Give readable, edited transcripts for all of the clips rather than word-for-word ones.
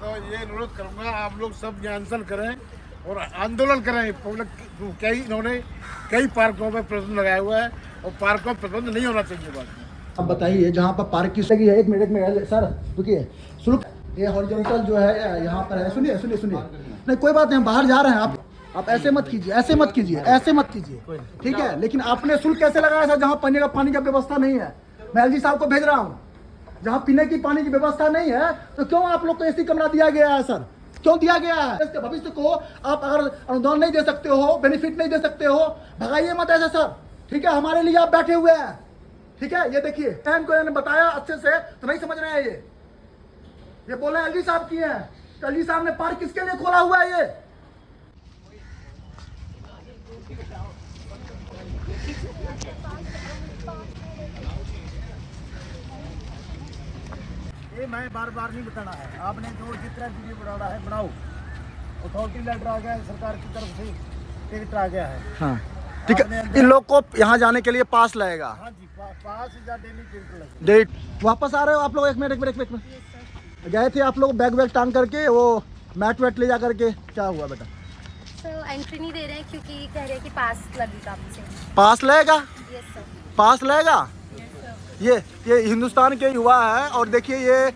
तो ये अनुरोध करूंगा, आप लोग सब आंदोलन करें और आंदोलन करें। इन्होंने कई पार्कों में प्रतिबंध लगाया हुआ है और पार्कों में प्रतिबंध नहीं होना चाहिए। बात आप बताइए जहाँ पर पार्क की जगह है, एक मिनट सर रुकिए, शुल्क ये हॉरिजॉन्टल जो है यहाँ पर है। सुनिए सुनिए सुनिए, नहीं कोई बात नहीं, हम बाहर जा रहे हैं, आप ऐसे मत कीजिए, ऐसे मत कीजिए, ऐसे मत कीजिए, ठीक है। लेकिन आपने शुल्क कैसे लगाया सर जहाँ पानी का व्यवस्था नहीं है? मैं एलजी साहब को भेज रहा हूँ, जहाँ पीने की पानी की व्यवस्था नहीं है तो क्यों आप लोग को एसी कमरा दिया गया है सर? क्यों दिया गया है? इसके भविष्य को आप अगर अनुदान नहीं दे सकते हो, बेनिफिट नहीं दे सकते हो, भगाइए मत ऐसे सर, ठीक है। हमारे लिए आप बैठे हुए हैं, ठीक है। ये देखिए को इन्होंने बताया अच्छे से तो नहीं समझ रहे हैं। ये बोल रहे हैं एलजी साहब की है, तो एलजी साहब ने पार्क किसके लिए खोला हुआ है? ये मैं बार बार नहीं बताना है, आपने जो जितना वीडियो बनाना है बनाओ। अथॉरिटी लेटर आ गया है सरकार की तरफ से, टिकट आ गया है। हाँ ठीक है, इन लोग को यहाँ जाने के लिए पास लगेगा। हाँ जी, पास या डेली टिकट लगेगा। डेट वापस आ रहे हो आप लोग? एक मिनट गए थे आप लोग बैग टांग करके, वो मैट वेट ले जा करके, क्या हुआ बेटा? सर एंट्री नहीं दे रहे हैं क्योंकि कह रहे हैं कि पास लगेगा आपसे। पास लगेगा? Yes sir. पास लगेगा? Yes sir. ये हिंदुस्तान के युवा है और देखिए ये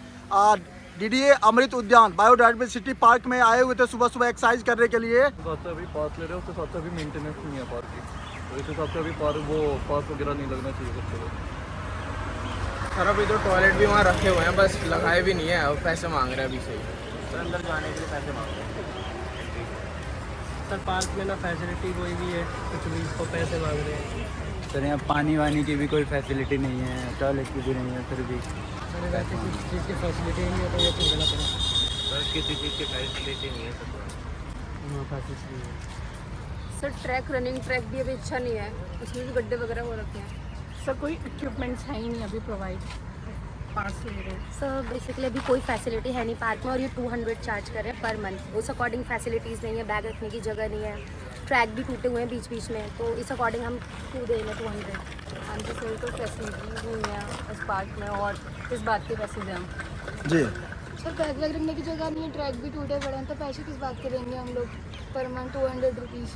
डीडीए अमृत उद्यान बायोडाइवर्सिटी पार्क में आए हुए थे सुबह सुबह एक्सरसाइज करने के लिए। अभी पास ले रहे हो, उसके साथ अभी मेंटेनेंस नहीं है पार्क की, तो इस हिसाब से अभी वो पास वगैरह नहीं लगना चाहिए बच्चों को। सर अभी तो टॉयलेट भी वहाँ रखे हुए हैं, बस लगाए भी नहीं है और पैसे मांग रहे हैं अभी से। सर अंदर जाने के लिए पैसे मांग रहे हैं। सर पार्क में ना फैसिलिटी कोई भी है, कुछ भी तो पैसे मांग रहे हैं। सर यहाँ पानी वानी की भी कोई फैसिलिटी नहीं है, टॉयलेट की भी नहीं है, फिर भी सर वैसे किसी चीज़ की फैसिलिटी नहीं है तो ये क्यों गलत है? सर किसी चीज़ की फैसिलिटी नहीं है सर। फैसिलिटी नहीं है सर ट्रैक रनिंग ट्रैक भी अभी अच्छा नहीं है, उसमें भी गड्ढे वगैरह हो रखे हैं। सर कोई इक्विपमेंट्स है ही नहीं अभी प्रोवाइड पास ले रहे। सर बेसिकली अभी कोई फैसिलिटी है नहीं पार्क में और ये 200 चार्ज कर रहे हैं पर मंथ। उस अकॉर्डिंग फैसिलिटीज़ नहीं है, बैग रखने की जगह नहीं है, ट्रैक भी टूटे हुए हैं बीच बीच में, तो इस अकॉर्डिंग हम क्यों दे रहे हैं 200? हाँ जी सर, कोई फैसिलिटीज़ नहीं है इस पार्क में और किस बात के पैसे दें हम? जी सर बैग वैग रखने की जगह नहीं है, ट्रैक भी टूटे पड़े हैं, तो पैसे किस बात के देंगे हम लोग पर मंथ 200 रुपीज़?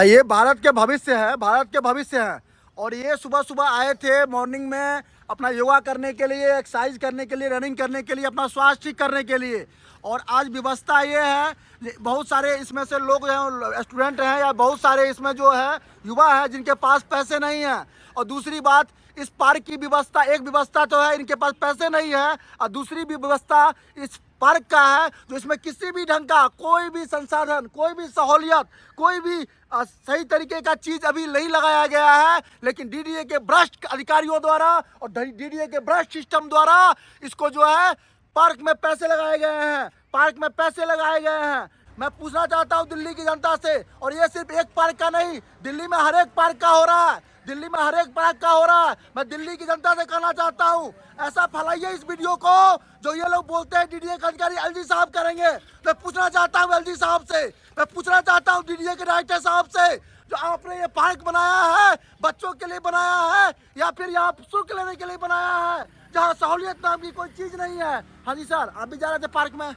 ये भारत के भविष्य है, भारत के भविष्य है। और ये सुबह सुबह आए थे मॉर्निंग में अपना योगा करने के लिए, एक्सरसाइज करने के लिए, रनिंग करने के लिए, अपना स्वास्थ्य ठीक करने के लिए। और आज व्यवस्था ये है, बहुत सारे इसमें से लोग हैं, स्टूडेंट हैं या बहुत सारे इसमें जो है युवा है जिनके पास पैसे नहीं हैं। और दूसरी बात, इस पार्क की व्यवस्था, एक व्यवस्था तो है इनके पास पैसे नहीं है और दूसरी भी व्यवस्था इस पार्क का है जो इसमें किसी भी ढंग का कोई भी संसाधन, कोई भी सहूलियत, कोई भी सही तरीके का चीज़ अभी नहीं लगाया गया है। लेकिन डीडीए के भ्रष्ट अधिकारियों द्वारा और डीडीए के भ्रष्ट सिस्टम द्वारा इसको जो है पार्क में पैसे लगाए गए हैं, पार्क में पैसे लगाए गए हैं। मैं पूछना चाहता हूँ दिल्ली की जनता से, और ये सिर्फ एक पार्क का नहीं, दिल्ली में हर एक पार्क का हो रहा है, दिल्ली में हर एक पार्क का हो रहा है। मैं दिल्ली की जनता से कहना चाहता हूँ, ऐसा फैलाइए इस वीडियो को जो ये लोग बोलते हैं डीडीए का अधिकारी एलजी साहब करेंगे। मैं पूछना चाहता हूँ एलजी साहब से, मैं पूछना चाहता हूँ डीडीए के डायरेक्टर साहब से, जो आपने ये पार्क बनाया है बच्चों के लिए बनाया है या फिर यहाँ शुल्क लेने के लिए बनाया है, जहाँ सहूलियत नाम की कोई चीज़ नहीं है। हाँ जी सर, आप भी जा रहे थे पार्क में?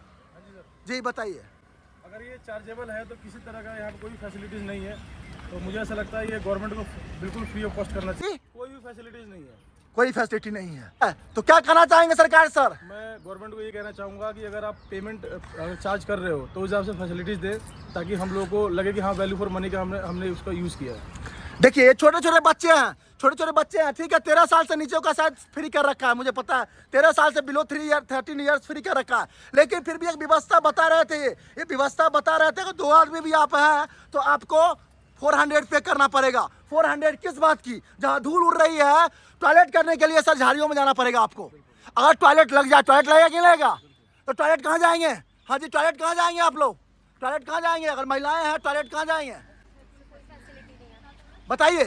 जी बताइए। अगर ये चार्जेबल है तो किसी तरह का यहाँ कोई फैसिलिटीज़ नहीं है, तो मुझे ऐसा लगता है ये गवर्नमेंट को बिल्कुल फ्री ऑफ कॉस्ट करना चाहिए। कोई भी फैसिलिटीज़ नहीं है, कोई फैसिलिटी नहीं है, तो क्या कहना चाहेंगे सरकार सर? मैं गवर्नमेंट को ये कहना चाहूँगा कि अगर आप पेमेंट चार्ज कर रहे हो तो उस हिसाब से फैसिलिटीज़ दें, ताकि हम लोगों को लगे कि हाँ वैल्यू फॉर मनी का हमने उसका यूज़ किया है। देखिए ये छोटे छोटे बच्चे हैं, छोटे छोटे बच्चे हैं, ठीक है। 13 साल से नीचे का शायद फ्री कर रखा है, मुझे पता है 13 साल से बिलो 13 ईयर्स फ्री कर रखा है। लेकिन फिर भी एक व्यवस्था बता रहे थे, ये व्यवस्था बता रहे थे कि 2 आदमी भी आप हैं तो आपको 400 पे करना पड़ेगा। 400 किस बात की? जहाँ धूल उड़ रही है, टॉयलेट करने के लिए सर झाड़ियों में जाना पड़ेगा आपको। अगर टॉयलेट लग जाए, टॉयलेट लगेगा कि लगेगा? तो टॉयलेट कहाँ जाएंगे? हाँ जी, टॉयलेट कहाँ जाएंगे आप लोग? टॉयलेट कहाँ जाएंगे? अगर महिलाएं हैं टॉयलेट कहाँ जाएंगे बताइए?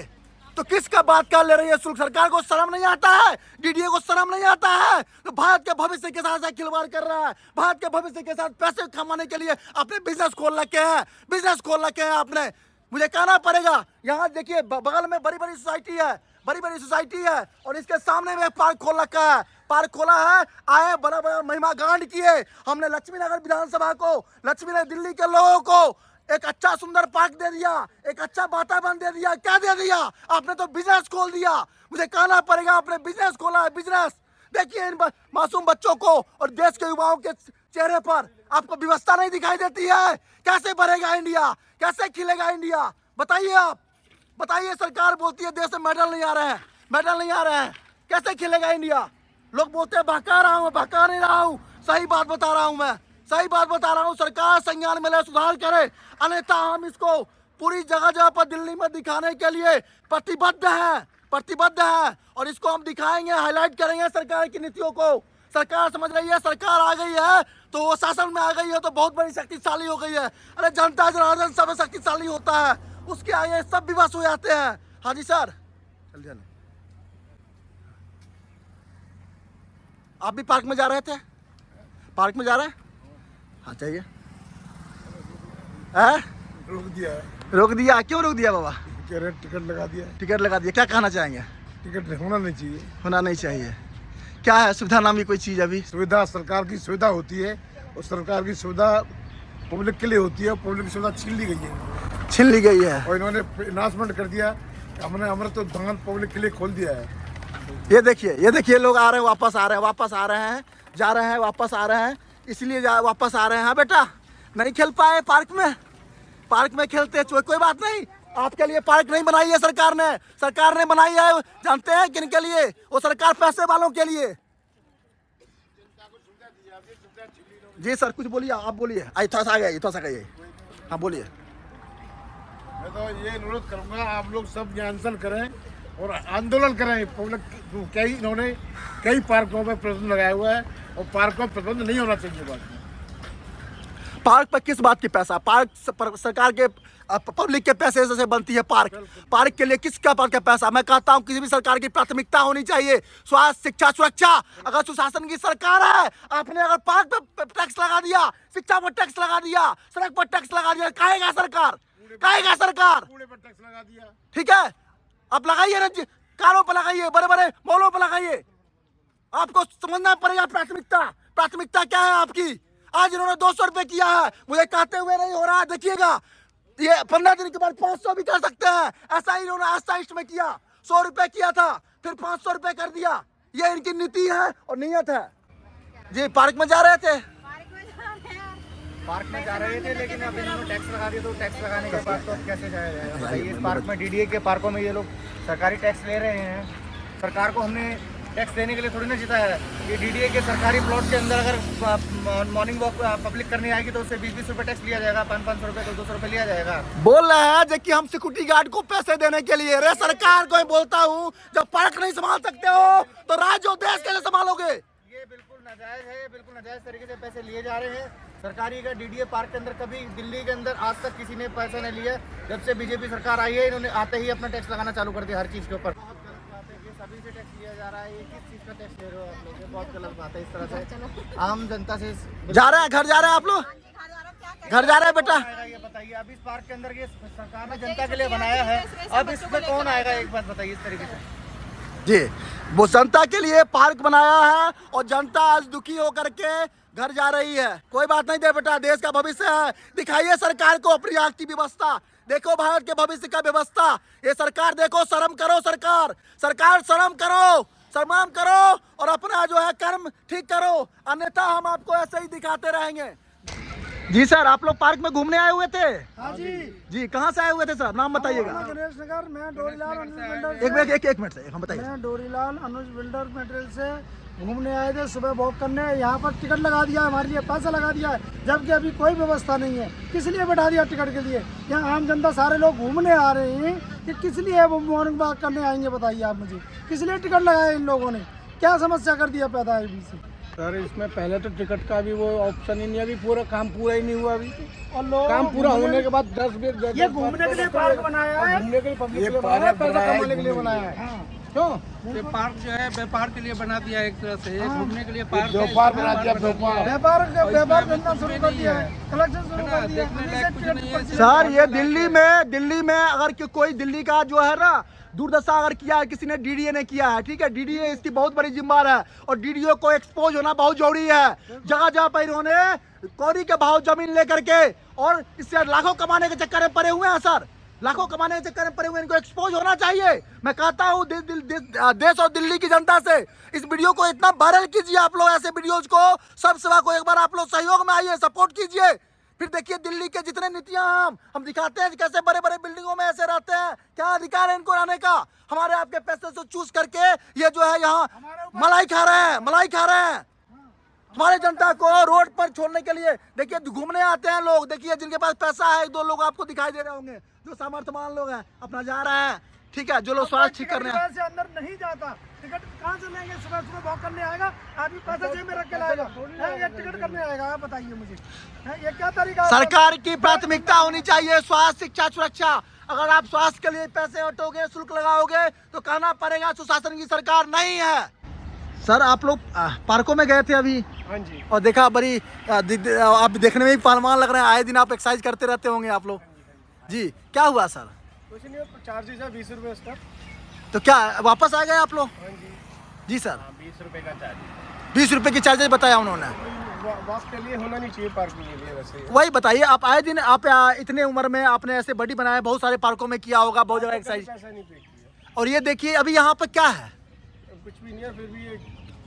तो किसका बात कर ले रही है शुल्क? सरकार को शर्म नहीं आता है? डीडीए को शर्म नहीं आता है? तो भारत के भविष्य के साथ खिलवाड़ कर रहा है, भारत के भविष्य के साथ पैसे कमाने के लिए अपने बिजनेस खोल रखे हैं, बिजनेस खोल रखे हैं आपने। मुझे कहना पड़ेगा, यहाँ देखिए बगल में बड़ी बड़ी सोसाइटी है, बड़ी बड़ी सोसाइटी है और इसके सामने में पार्क खोल रखा है, पार्क खोला है। आए बड़ा बड़ा महिमा गांड किए हमने लक्ष्मी नगर विधानसभा को, लक्ष्मी नगर दिल्ली के लोगों को एक अच्छा सुंदर पार्क दे दिया, एक अच्छा वातावरण दे दिया। क्या दे दिया आपने? तो बिजनेस खोल दिया। मुझे कहना पड़ेगा आपने बिजनेस खोला है, बिजनेस। देखिए इन मासूम बच्चों को और देश के युवाओं के चेहरे पर आपको व्यवस्था नहीं दिखाई देती है। कैसे बढ़ेगा इंडिया, कैसे खिलेगा इंडिया? बताइए आप, बताइए। सरकार बोलती है देश में मेडल नहीं आ रहे हैं, मेडल नहीं आ रहे हैं, कैसे खिलेगा इंडिया? लोग बोलते हैं बहका रहा हूँ, बहका नहीं रहा हूँ, सही बात बता रहा हूँ मैं, सही बात बता रहा हूँ। सरकार संज्ञान में ले, सुधार करे, अन्यथा हम इसको पूरी जगह जगह पर दिल्ली में दिखाने के लिए प्रतिबद्ध है, प्रतिबद्ध है। और इसको हम दिखाएंगे, हाईलाइट करेंगे सरकार की नीतियों को। सरकार समझ रही है सरकार आ गई है तो वो शासन में आ गई है तो बहुत बड़ी शक्तिशाली हो गई है। अरे जनता जनार्दन सब शक्तिशाली होता है, उसके आगे सब विवश हो जाते हैं। हाँ जी सर, चल चल। आप भी पार्क में जा रहे थे? पार्क में जा रहे हैं? हाँ चाहिए। रोक दिया है। रोक दिया? क्यों रोक दिया बाबा? टिकट लगा दिया। टिकट लगा दिया। क्या कहना चाहेंगे? टिकट होना नहीं चाहिए, होना नहीं चाहिए। क्या है सुविधा नाम की कोई चीज़? अभी सुविधा सरकार की सुविधा होती है और सरकार की सुविधा पब्लिक के लिए होती है, पब्लिक की सुविधा छीन ली गई है, छीन ली गई है। और इन्होंने अनाउंसमेंट कर दिया हमने अमृत उद्यान पब्लिक के लिए खोल दिया है। ये देखिए लोग आ रहे हैं, वापस आ रहे हैं, वापस आ रहे हैं, जा रहे हैं, वापस आ रहे हैं, इसलिए वापस आ रहे हैं। हाँ बेटा, नहीं खेल पाए पार्क में, पार्क में खेलते कोई बात नहीं। आपके लिए पार्क नहीं बनाई है सरकार ने, सरकार ने बनाई है जानते हैं किन के लिए? वो सरकार पैसे वालों के लिए। जी सर कुछ बोलिए, आप बोलिए। थोड़ा सा आ गया, थोड़ा सा गए। हाँ बोलिए। मैं तो ये अनुरोध करूंगा आप लोग सब आंदोलन करें और आंदोलन करें। पब्लिक इन्होंने कई पार्कों में प्रतिबंध लगाया हुआ है और पार्कों में प्रतिबंध नहीं होना चाहिए। बात पार्क पर किस बात की पैसा? पार्क सरकार के पब्लिक के पैसे से बनती है पार्क। पार्क के लिए किसका पार्क का पैसा? मैं कहता हूं किसी भी सरकार की प्राथमिकता होनी चाहिए स्वास्थ्य, शिक्षा, सुरक्षा। अगर सुशासन की सरकार है, आपने अगर पार्क पर टैक्स लगा दिया, शिक्षा पर टैक्स लगा दिया, सड़क पर टैक्स लगा दिया, कहेगा सरकार, कहेगा सरकार। कूड़े पर टैक्स लगा दिया, ठीक है, आप लगाइए ना, कारों पर लगाइए, बड़े बड़े मॉलों पर लगाइए। आपको समझना पड़ेगा प्राथमिकता, प्राथमिकता क्या है आपकी। आज इन्होंने 200 रुपए किया है, मुझे कहते हुए नहीं हो रहा है। देखिएगा ये 15 दिन के बाद 500 भी कर सकते हैं। ऐसा ही इन्होंने आस्था में किया, 100 रुपए किया था, फिर 500 रुपए कर दिया। ये इनकी नीति है और नीयत है। जी पार्क में जा रहे थे? पार्क में जा रहे थे, लेकिन अब इन्होंने टैक्स लगा दिया, तो टैक्स लगाने के बाद तो अब कैसे जाया जाएगा बताइए। इस पार्क में डीडीए के पार्कों में ये लोग सरकारी टैक्स ले रहे हैं। सरकार को हमने टैक्स देने के लिए थोड़ी ना जीता है। ये डीडीए के सरकारी प्लॉट के अंदर अगर मॉर्निंग वॉक पब्लिक करने आएगी तो उससे 20-20 रुपये टैक्स लिया जाएगा, 500 रुपये तो 200 रुपये लिया जाएगा। बोल रहे हैं कि हम सिक्योरिटी गार्ड को पैसे देने के लिए। रे सरकार को बोलता हूँ, जब पार्क नहीं संभाल सकते हो तो राज्य और देश कैसे संभालोगे? ये बिल्कुल नाजायज है, बिल्कुल नाजायज तरीके से पैसे लिए जा रहे हैं। सरकारी का डीडीए पार्क के अंदर कभी दिल्ली के अंदर आज तक किसी ने पैसा नहीं लिया। जब से बीजेपी सरकार आई है, इन्होंने आते ही अपना टैक्स लगाना चालू कर दिया हर चीज़ के ऊपर। सभी से टैक्स लिया जा रहा है, ये किस चीज़ का टैक्स ले रहे हो आप लोग? ये बहुत गलत बात है। इस तरह से आम जनता से जा रहे हैं, घर जा रहे हैं आप लोग, घर जा रहे हैं बेटा। ये बताइए, अब इस पार्क के अंदर ये सरकार ने जनता के लिए बनाया है, अब इसमें कौन आएगा? एक बात बताइए इस तरीके से। जी वो जनता के लिए पार्क बनाया है और जनता आज दुखी होकर के घर जा रही है। कोई बात नहीं दे बेटा, देश का भविष्य है। दिखाइए सरकार को अपनी आग की व्यवस्था, देखो भारत के भविष्य का व्यवस्था। ये सरकार देखो, शर्म करो सरकार, सरकार शर्म करो, शर्म करो और अपना जो है कर्म ठीक करो, अन्यथा हम आपको ऐसे ही दिखाते रहेंगे। जी सर, आप लोग पार्क में घूमने आए हुए थे? हाँ जी। जी कहाँ से आए हुए थे सर, नाम बताइएगा। गणेश नगर, मैं डोरीलाल अनुज बिल्डर एक मिनट से हम बताइए। मैं डोरीलाल अनुज बिल्डर मटेरियल से घूमने आए थे, सुबह वॉक करने। यहाँ पर टिकट लगा दिया है, हमारे लिए पैसा लगा दिया है, जबकि अभी कोई व्यवस्था नहीं है। किस लिए बैठा दिया टिकट के लिए? यहाँ आम जनता सारे लोग घूमने आ रहे हैं कि किस लिए वो मॉर्निंग वॉक करने आएंगे? बताइए आप मुझे, किस लिए टिकट लगाया इन लोगों ने? क्या समस्या कर दिया पैदा है अभी से? सर इसमें पहले तो टिकट का भी वो ऑप्शन ही नहीं, अभी पूरा काम पूरा ही नहीं हुआ अभी। और लोग काम पूरा होने के बाद 10 ये घूमने के लिए पार्क बनाया है, घूमने के लिए पब्लिक के लिए पार्क पैसा कमाने के लिए बनाया बनाया है। है। क्यों? ये पार्क जो है व्यापार के लिए बना दिया है एक तरह से, ये घूमने के लिए पार्क है, व्यापार बना दिया, व्यापार। व्यापार धंधा शुरू कर दिया है, कलेक्शन शुरू कर दिया देखने लायक कुछ नहीं है। सर ये दिल्ली में अगर कोई दिल्ली का जो है ना दुर्दशा अगर किया है किसी ने, डीडीए ने किया है, ठीक है। डीडीए इसकी बहुत बड़ी जिम्मेदार है और डीडीओ को एक्सपोज होना बहुत जरूरी है। जगह जगह पर इन्होंने कौड़ी के भाव जमीन लेकर के और इससे लाखों कमाने के चक्कर में पड़े हुए हैं सर, लाखों कमाने के चक्कर में पड़े हुए हैं। इनको एक्सपोज होना चाहिए। मैं कहता हूँ देश और दिल्ली की जनता से इस वीडियो को इतना वायरल कीजिए आप लोग, ऐसे वीडियोज को सब सेवा को एक बार आप लोग सहयोग में आइए, सपोर्ट कीजिए। फिर देखिए दिल्ली के जितने नीतियां हम दिखाते हैं कैसे बड़े बड़े बिल्डिंगों में ऐसे रहते हैं, क्या अधिकार है इनको रहने का। हमारे आपके पैसे से चूस करके ये जो है यहाँ मलाई खा रहे हैं, मलाई खा रहे हैं। हमारे जनता को रोड पर छोड़ने के लिए देखिए घूमने आते हैं लोग, देखिए जिनके पास पैसा है, 2 लोग आपको दिखाई दे रहे होंगे जो सामर्थ्यवान लोग हैं अपना जा रहे हैं, ठीक है। जो लोग स्वास्थ्य ठीक करने हैं से अंदर नहीं जाता, टिकट कहाँ से लेंगे? सुबह सुबह वॉक करने आएगा आदमी, पैसा जेब में रख के लाएगा, ये टिकट करने आएगा? आप बताइए मुझे, ये क्या तरीका है? सरकार की प्राथमिकता होनी चाहिए स्वास्थ्य, शिक्षा, सुरक्षा। अगर आप स्वास्थ्य के लिए पैसे हटोगे, शुल्क लगाओगे तो कहना पड़ेगा सुशासन की सरकार नहीं है। सर आप लोग पार्कों में गए थे अभी? हाँ जी। और देखा बड़ी आप देखने में भी पहलवान लग रहे हैं, आए दिन आप एक्सरसाइज करते रहते होंगे आप लोग जी। क्या हुआ सर? कुछ नहीं, चार्जेस है 20 रुपये उसका। तो क्या वापस आ गए आप लोग? हाँ जी। जी सर, 20 रुपये का चार्ज। 20 रुपये की चार्जेस बताया उन्होंने। वॉक के लिए होना नहीं चाहिए, पार्किंग के लिए वैसे। वही बताइए, आप आए दिन आप इतने उम्र में आपने ऐसे बॉडी बनाया, बहुत सारे पार्कों में किया होगा, बहुत जगह एक्सरसाइज, पैसा नहीं पे किया। और ये देखिए अभी यहाँ पर क्या है? कुछ भी नहीं है, फिर भी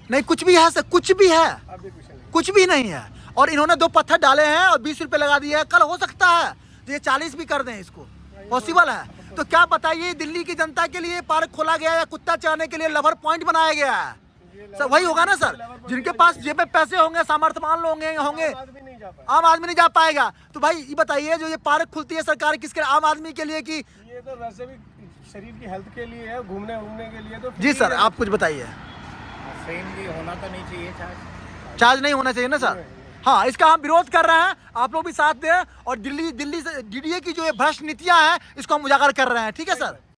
नहीं कुछ भी है सर, कुछ भी है, अभी कुछ नहीं। कुछ भी नहीं है। और इन्होंने 2 पत्थर डाले हैं और 20 रुपए लगा दिए हैं। कल हो सकता है तो ये 40 भी कर दें, इसको पॉसिबल है। तो क्या बताइए दिल्ली की जनता के लिए पार्क खोला गया है, कुत्ता चढ़ाने के लिए लवर पॉइंट बनाया गया है सर? वही होगा ना सर, जिनके पास जेब में पैसे होंगे, सामर्थ्यवान लोग होंगे, आम आदमी नहीं जा पाएगा। तो भाई ये बताइए जो ये पार्क खुलती है सरकार किसके, आम आदमी के लिए कि? ये तो वैसे भी शरीर की हेल्थ के लिए है, घूमने के लिए तो। जी सर आप कुछ बताइए। सेम भी होना तो नहीं चाहिए चार्ज नहीं होना चाहिए ना सर। हाँ इसका हम विरोध कर रहे हैं, आप लोग भी साथ दें। और दिल्ली से डीडीए की जो ये भ्रष्ट नीतियां हैं इसको हम उजागर कर रहे हैं, ठीक है सर।